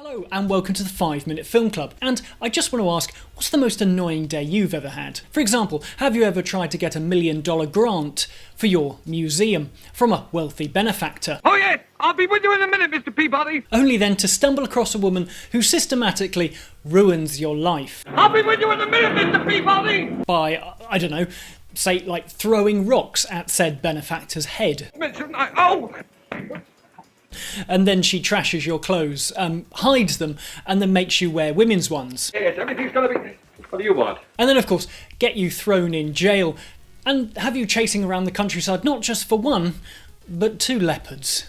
Hello and welcome to the 5-Minute Film Club, and I just want to ask, what's the most annoying day you've ever had? For example, have you ever tried to get $1 million grant for your museum from a wealthy benefactor? Oh yes, I'll be with you in a minute, Mr. Peabody. Only then to stumble across a woman who systematically ruins your life. I'll be with you in a minute, Mr. Peabody. By, I don't know, say like throwing rocks at said benefactor's head. Oh! And then she trashes your clothes, hides them, and then makes you wear women's ones. Yes, everything's gonna be... What do you want? And then, of course, get you thrown in jail and have you chasing around the countryside not just for one, but 2 leopards.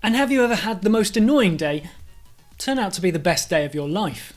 And have you ever had the most annoying day turn out to be the best day of your life?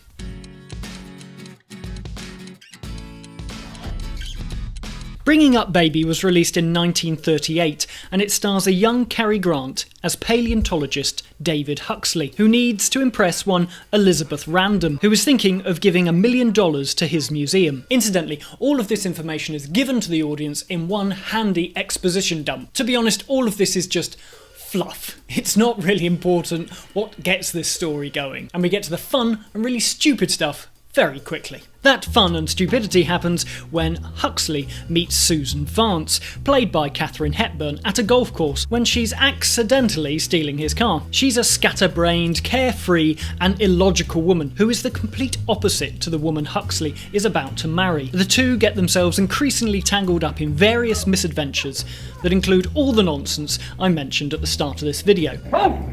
Bringing Up Baby was released in 1938, and it stars a young Cary Grant as paleontologist David Huxley, who needs to impress one Elizabeth Random, who is thinking of giving $1 million to his museum. Incidentally, all of this information is given to the audience in one handy exposition dump. To be honest, all of this is just fluff. It's not really important what gets this story going, and we get to the fun and really stupid stuff very quickly. That fun and stupidity happens when Huxley meets Susan Vance, played by Katharine Hepburn, at a golf course when she's accidentally stealing his car. She's a scatterbrained, carefree and illogical woman who is the complete opposite to the woman Huxley is about to marry. The two get themselves increasingly tangled up in various misadventures that include all the nonsense I mentioned at the start of this video. Oh!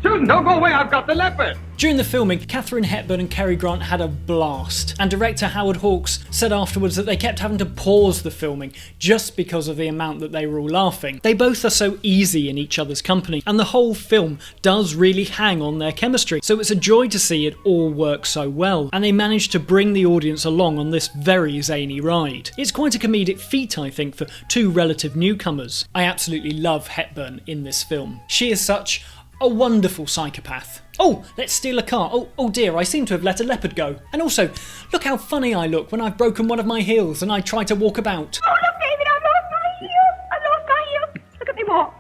Susan, don't go away, I've got the leopard! During the filming, Katharine Hepburn and Cary Grant had a blast, and director Howard Hawks said afterwards that they kept having to pause the filming just because of the amount that they were all laughing. They both are so easy in each other's company, and the whole film does really hang on their chemistry, so it's a joy to see it all work so well, and they managed to bring the audience along on this very zany ride. It's quite a comedic feat, I think, for 2 relative newcomers. I absolutely love Hepburn in this film. She is such a wonderful psychopath. Oh, let's steal a car. Oh dear, I seem to have let a leopard go. And also, look how funny I look when I've broken one of my heels and I try to walk about. Oh, look, David, I lost my heel. I lost my heel. Look at me walk.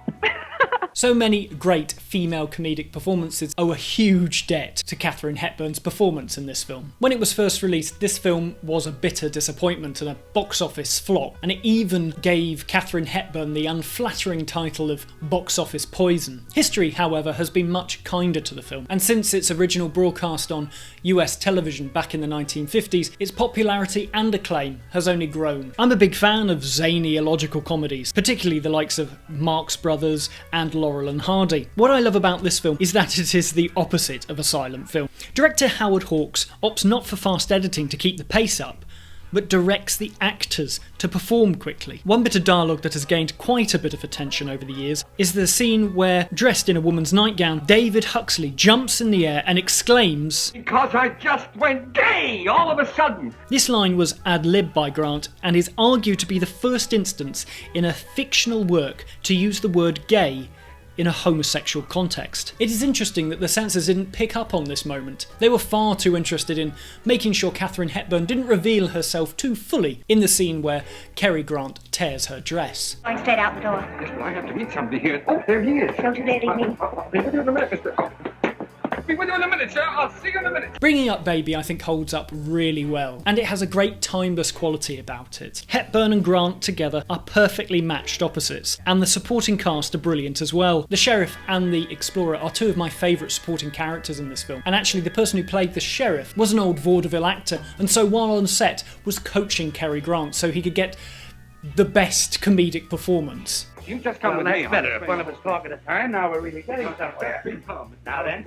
So many great female comedic performances owe a huge debt to Katharine Hepburn's performance in this film. When it was first released, this film was a bitter disappointment and a box office flop, and it even gave Katharine Hepburn the unflattering title of box office poison. History, however, has been much kinder to the film, and since its original broadcast on US television back in the 1950s, its popularity and acclaim has only grown. I'm a big fan of zany, illogical comedies, particularly the likes of Marx Brothers and Laurel and Hardy. What I love about this film is that it is the opposite of a silent film. Director Howard Hawks opts not for fast editing to keep the pace up, but directs the actors to perform quickly. One bit of dialogue that has gained quite a bit of attention over the years is the scene where, dressed in a woman's nightgown, David Huxley jumps in the air and exclaims, Because I just went gay all of a sudden! This line was ad-libbed by Grant and is argued to be the first instance in a fictional work to use the word gay in a homosexual context. It is interesting that the censors didn't pick up on this moment. They were far too interested in making sure Katharine Hepburn didn't reveal herself too fully in the scene where Cary Grant tears her dress. Going straight out the door. Yes, well, I have to meet somebody here. Oh, there he is. Don't you dare leave me. I'll be with you in a minute, mister. Be with you in a minute, sir. I'll see you in a minute. Bringing Up Baby, I think, holds up really well, and it has a great timeless quality about it. Hepburn and Grant together are perfectly matched opposites, and the supporting cast are brilliant as well. The sheriff and the explorer are 2 of my favourite supporting characters in this film, and actually the person who played the sheriff was an old vaudeville actor, and so while on set was coaching Cary Grant so he could get the best comedic performance. You just come with me. That's better. If one of us talk at a time, now we're really getting somewhere. Now then,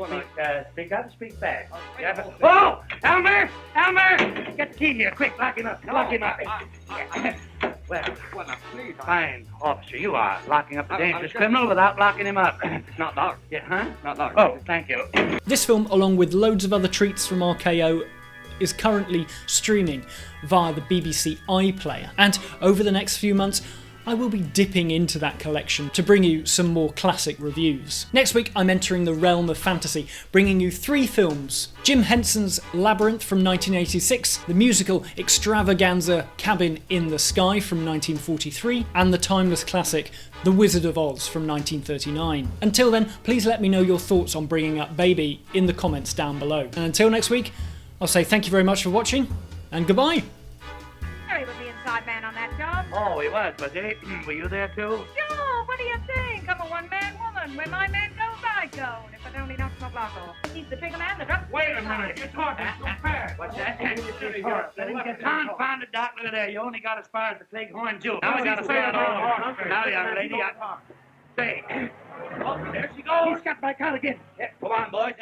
speak up, speak back. Oh! Elmer! Elmer! Get the key here, quick, lock him up, lock him up. Well, please. fine officer, you are locking up the dangerous criminal without locking him up. Not locked. Yeah, huh? Not locked. Oh, thank you. This film, along with loads of other treats from RKO, is currently streaming via the BBC iPlayer, and over the next few months I will be dipping into that collection to bring you some more classic reviews. Next week I'm entering the realm of fantasy, bringing you 3 films. Jim Henson's Labyrinth from 1986, the musical extravaganza Cabin in the Sky from 1943, and the timeless classic The Wizard of Oz from 1939. Until then, please let me know your thoughts on Bringing Up Baby in the comments down below. And until next week, I'll say thank you very much for watching, and goodbye! Cary was the inside man on that job. Oh, he was he? Were you there too? Sure, what do you think? I'm a one-man woman. Where my man goes, I go. And if I don't, he knocks my block off. He's the trigger man, the drop. Wait a minute, you're talking so fast. What's that? Confounded, Doc. Look at there. You only got as far as the Big Horn Jew. Now we got to say it all. Now, young lady, say. Oh, there she goes. He's got back out again. Yeah, come on, boys.